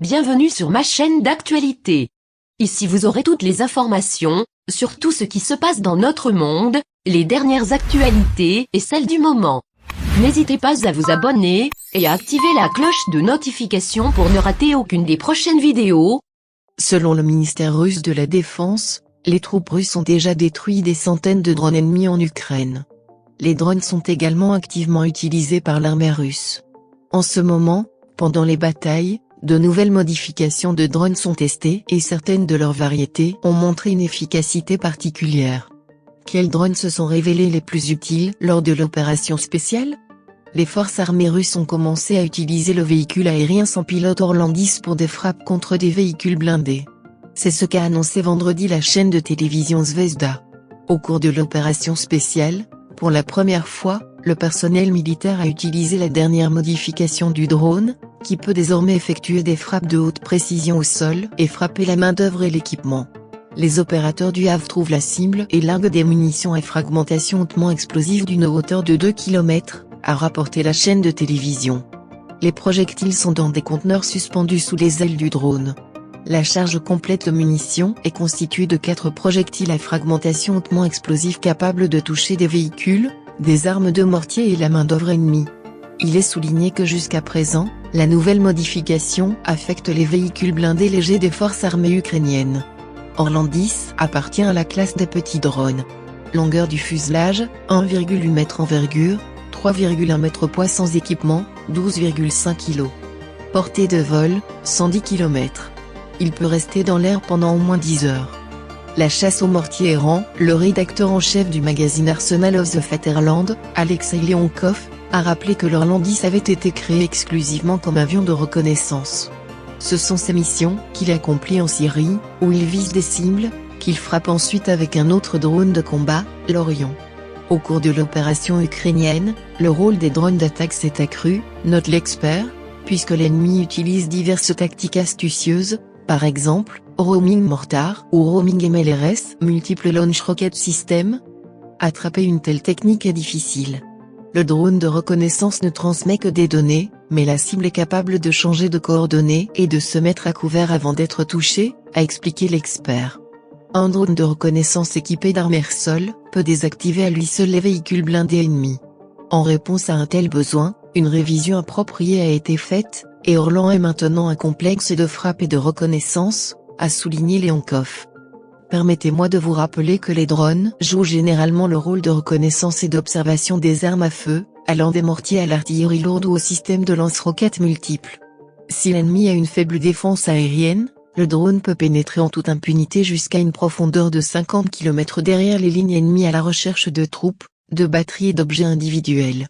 bienvenue sur ma chaîne d'actualité. Ici vous aurez toutes les informations, sur tout ce qui se passe dans notre monde, les dernières actualités et celles du moment. N'hésitez pas à vous abonner, et à activer la cloche de notification pour ne rater aucune des prochaines vidéos. Selon le ministère russe de la Défense, les troupes russes ont déjà détruit des centaines de drones ennemis en Ukraine. Les drones sont également activement utilisés par l'armée russe. En ce moment, pendant les batailles, de nouvelles modifications de drones sont testées et certaines de leurs variétés ont montré une efficacité particulière. Quels drones se sont révélés les plus utiles lors de l'opération spéciale? Les forces armées russes ont commencé à utiliser le véhicule aérien sans pilote Orlandis pour des frappes contre des véhicules blindés. C'est ce qu'a annoncé vendredi la chaîne de télévision Zvezda. Au cours de l'opération spéciale, pour la première fois, le personnel militaire a utilisé la dernière modification du drone, qui peut désormais effectuer des frappes de haute précision au sol et frapper la main-d'œuvre et l'équipement. Les opérateurs du HAV trouvent la cible et larguent des munitions à fragmentation hautement explosive d'une hauteur de 2 km, a rapporté la chaîne de télévision. Les projectiles sont dans des conteneurs suspendus sous les ailes du drone. La charge complète de munitions est constituée de 4 projectiles à fragmentation hautement explosive capables de toucher des véhicules, des armes de mortier et la main-d'œuvre ennemie. Il est souligné que jusqu'à présent, la nouvelle modification affecte les véhicules blindés légers des forces armées ukrainiennes. Orlandis appartient à la classe des petits drones. Longueur du fuselage, 1,8 m envergure, 3,1 m poids sans équipement, 12,5 kg. Portée de vol, 110 km. Il peut rester dans l'air pendant au moins 10 heures. La chasse aux mortiers errants, le rédacteur en chef du magazine Arsenal of the Fatherland, Alexei Leonkov, a rappelé que l'Orlandis avait été créé exclusivement comme avion de reconnaissance. Ce sont ses missions qu'il accomplit en Syrie, où il vise des cibles, qu'il frappe ensuite avec un autre drone de combat, l'Orion. Au cours de l'opération ukrainienne, le rôle des drones d'attaque s'est accru, note l'expert, puisque l'ennemi utilise diverses tactiques astucieuses, par exemple, Roaming Mortar ou Roaming MLRS, Multiple Launch Rocket System. Attraper une telle technique est difficile. Le drone de reconnaissance ne transmet que des données, mais la cible est capable de changer de coordonnées et de se mettre à couvert avant d'être touchée, a expliqué l'expert. Un drone de reconnaissance équipé d'armes air-sol peut désactiver à lui seul les véhicules blindés ennemis. En réponse à un tel besoin, une révision appropriée a été faite, et Orlan est maintenant un complexe de frappe et de reconnaissance, a souligné Leonkov. Permettez-moi de vous rappeler que les drones jouent généralement le rôle de reconnaissance et d'observation des armes à feu, allant des mortiers à l'artillerie lourde ou au système de lance-roquettes multiples. Si l'ennemi a une faible défense aérienne, le drone peut pénétrer en toute impunité jusqu'à une profondeur de 50 km derrière les lignes ennemies à la recherche de troupes, de batteries et d'objets individuels.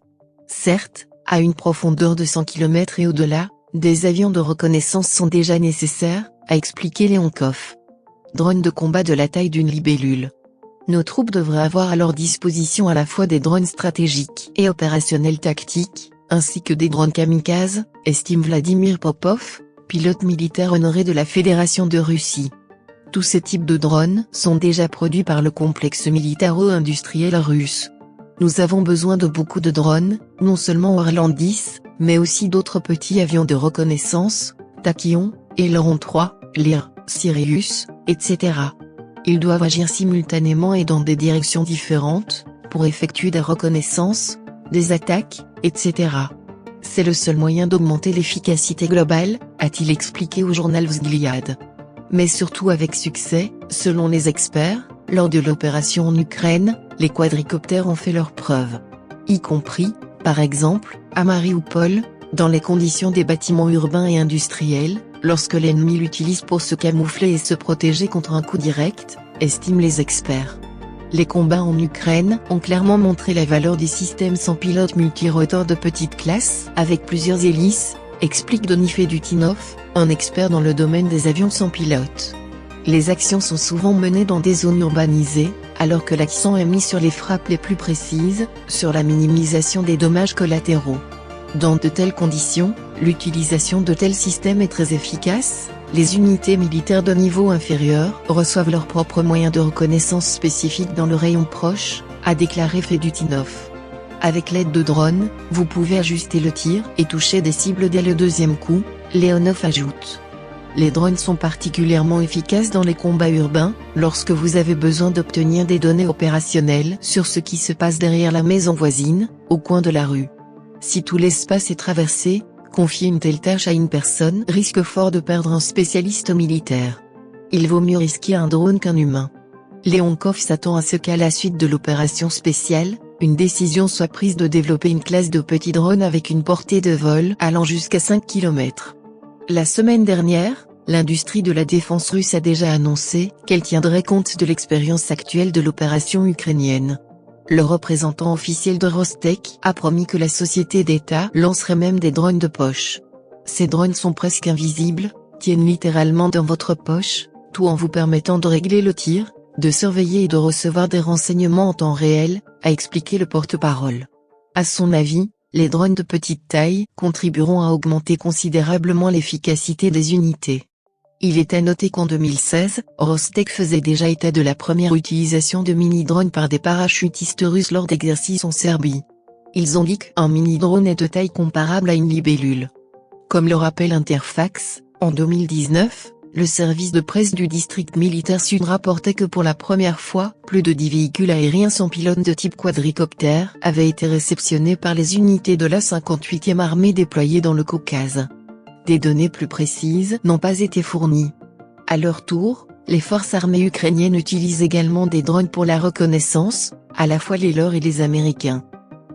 Certes, à une profondeur de 100 km et au-delà, des avions de reconnaissance sont déjà nécessaires, a expliqué Leonkov. Drones de combat de la taille d'une libellule. Nos troupes devraient avoir à leur disposition à la fois des drones stratégiques et opérationnels tactiques, ainsi que des drones kamikazes, estime Vladimir Popov, pilote militaire honoré de la Fédération de Russie. Tous ces types de drones sont déjà produits par le complexe militaro-industriel russe. Nous avons besoin de beaucoup de drones, non seulement Orlandis, mais aussi d'autres petits avions de reconnaissance, Tachyon, Aileron 3, Lyr, Sirius, etc. Ils doivent agir simultanément et dans des directions différentes, pour effectuer des reconnaissances, des attaques, etc. C'est le seul moyen d'augmenter l'efficacité globale, a-t-il expliqué au journal Vzgliad. Mais surtout avec succès, selon les experts, lors de l'opération en Ukraine, les quadricoptères ont fait leurs preuves. Y compris, par exemple, à Marioupol, dans les conditions des bâtiments urbains et industriels, lorsque l'ennemi l'utilise pour se camoufler et se protéger contre un coup direct, estiment les experts. Les combats en Ukraine ont clairement montré la valeur des systèmes sans pilote multirotors de petite classe, avec plusieurs hélices, explique Denis Fedutinov, un expert dans le domaine des avions sans pilote. Les actions sont souvent menées dans des zones urbanisées, alors que l'accent est mis sur les frappes les plus précises, sur la minimisation des dommages collatéraux. Dans de telles conditions, l'utilisation de tels systèmes est très efficace. Les unités militaires de niveau inférieur reçoivent leurs propres moyens de reconnaissance spécifiques dans le rayon proche, a déclaré Fedutinov. Avec l'aide de drones, vous pouvez ajuster le tir et toucher des cibles dès le deuxième coup, Leonov ajoute. Les drones sont particulièrement efficaces dans les combats urbains, lorsque vous avez besoin d'obtenir des données opérationnelles sur ce qui se passe derrière la maison voisine, au coin de la rue. Si tout l'espace est traversé, confier une telle tâche à une personne risque fort de perdre un spécialiste militaire. Il vaut mieux risquer un drone qu'un humain. Leonkov s'attend à ce qu'à la suite de l'opération spéciale, une décision soit prise de développer une classe de petits drones avec une portée de vol allant jusqu'à 5 km. La semaine dernière, l'industrie de la défense russe a déjà annoncé qu'elle tiendrait compte de l'expérience actuelle de l'opération ukrainienne. Le représentant officiel de Rostec a promis que la société d'État lancerait même des drones de poche. Ces drones sont presque invisibles, tiennent littéralement dans votre poche, tout en vous permettant de régler le tir, de surveiller et de recevoir des renseignements en temps réel, a expliqué le porte-parole. À son avis, les drones de petite taille contribueront à augmenter considérablement l'efficacité des unités. Il est à noter qu'en 2016, Rostec faisait déjà état de la première utilisation de mini-drones par des parachutistes russes lors d'exercices en Serbie. Ils ont dit qu'un mini-drone est de taille comparable à une libellule. Comme le rappelle Interfax, en 2019, le service de presse du district militaire sud rapportait que pour la première fois, plus de 10 véhicules aériens sans pilote de type quadricoptère avaient été réceptionnés par les unités de la 58e armée déployées dans le Caucase. Des données plus précises n'ont pas été fournies. À leur tour, les forces armées ukrainiennes utilisent également des drones pour la reconnaissance, à la fois les leurs et les Américains.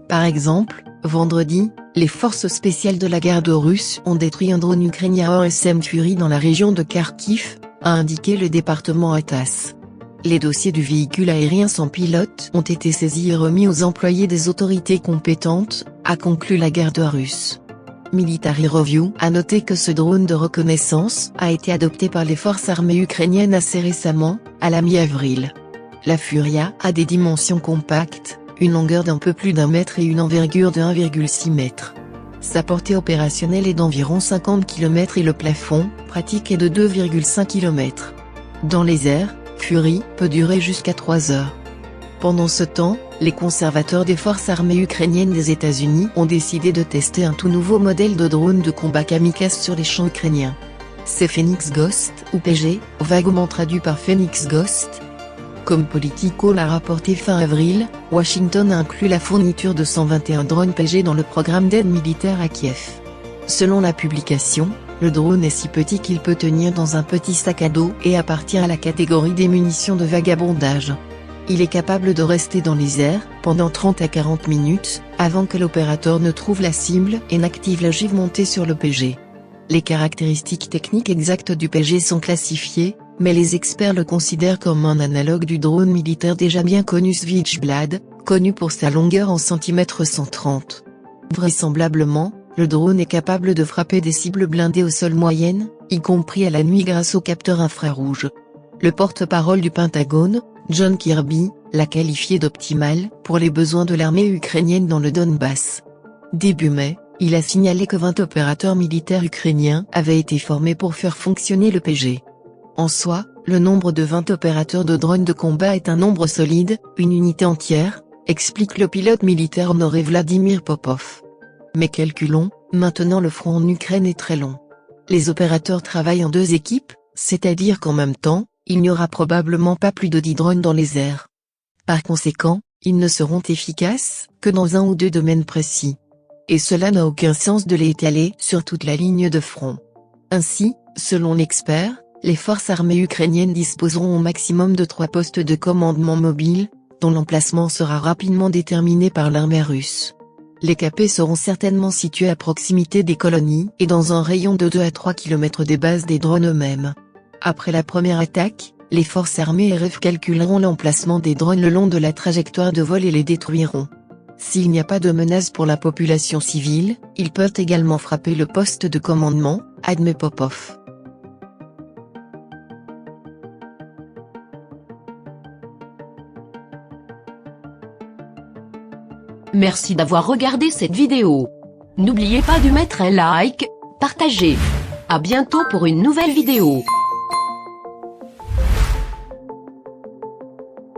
Par exemple, vendredi, les forces spéciales de la garde russe ont détruit un drone ukrainien OSM Fury dans la région de Kharkiv, a indiqué le département ATAS. Les dossiers du véhicule aérien sans pilote ont été saisis et remis aux employés des autorités compétentes, a conclu la garde russe. Military Review a noté que ce drone de reconnaissance a été adopté par les forces armées ukrainiennes assez récemment, à la mi-avril. La Furia a des dimensions compactes, une longueur d'un peu plus d'1 mètre et une envergure de 1,6 m. Sa portée opérationnelle est d'environ 50 km et le plafond, pratique, est de 2,5 km. Dans les airs, Fury peut durer jusqu'à 3 heures. Pendant ce temps, les conservateurs des forces armées ukrainiennes des États-Unis ont décidé de tester un tout nouveau modèle de drone de combat kamikaze sur les champs ukrainiens. C'est Phoenix Ghost, ou PG, vaguement traduit par Phoenix Ghost. Comme Politico l'a rapporté fin avril, Washington a inclus la fourniture de 121 drones PG dans le programme d'aide militaire à Kiev. Selon la publication, le drone est si petit qu'il peut tenir dans un petit sac à dos et appartient à la catégorie des munitions de vagabondage. Il est capable de rester dans les airs pendant 30 à 40 minutes, avant que l'opérateur ne trouve la cible et n'active l'ogive montée sur le PG. Les caractéristiques techniques exactes du PG sont classifiées, mais les experts le considèrent comme un analogue du drone militaire déjà bien connu Switchblade, connu pour sa longueur en centimètres 130. Vraisemblablement, le drone est capable de frapper des cibles blindées au sol moyennes, y compris à la nuit grâce au capteur infrarouge. Le porte-parole du Pentagone, John Kirby, l'a qualifié d'optimal pour les besoins de l'armée ukrainienne dans le Donbass. Début mai, il a signalé que 20 opérateurs militaires ukrainiens avaient été formés pour faire fonctionner le PG. En soi, le nombre de 20 opérateurs de drones de combat est un nombre solide, une unité entière, explique le pilote militaire honoré Vladimir Popov. Mais calculons, maintenant le front en Ukraine est très long. Les opérateurs travaillent en 2 équipes, c'est-à-dire qu'en même temps, il n'y aura probablement pas plus de 10 drones dans les airs. Par conséquent, ils ne seront efficaces que dans 1 ou 2 domaines précis. Et cela n'a aucun sens de les étaler sur toute la ligne de front. Ainsi, selon l'expert, les forces armées ukrainiennes disposeront au maximum de 3 postes de commandement mobiles, dont l'emplacement sera rapidement déterminé par l'armée russe. Les KP seront certainement situés à proximité des colonies et dans un rayon de 2 à 3 km des bases des drones eux-mêmes. Après la première attaque, les forces armées RF calculeront l'emplacement des drones le long de la trajectoire de vol et les détruiront. S'il n'y a pas de menace pour la population civile, ils peuvent également frapper le poste de commandement, admet Popov. Merci d'avoir regardé cette vidéo. N'oubliez pas de mettre un like, partager. À bientôt pour une nouvelle vidéo.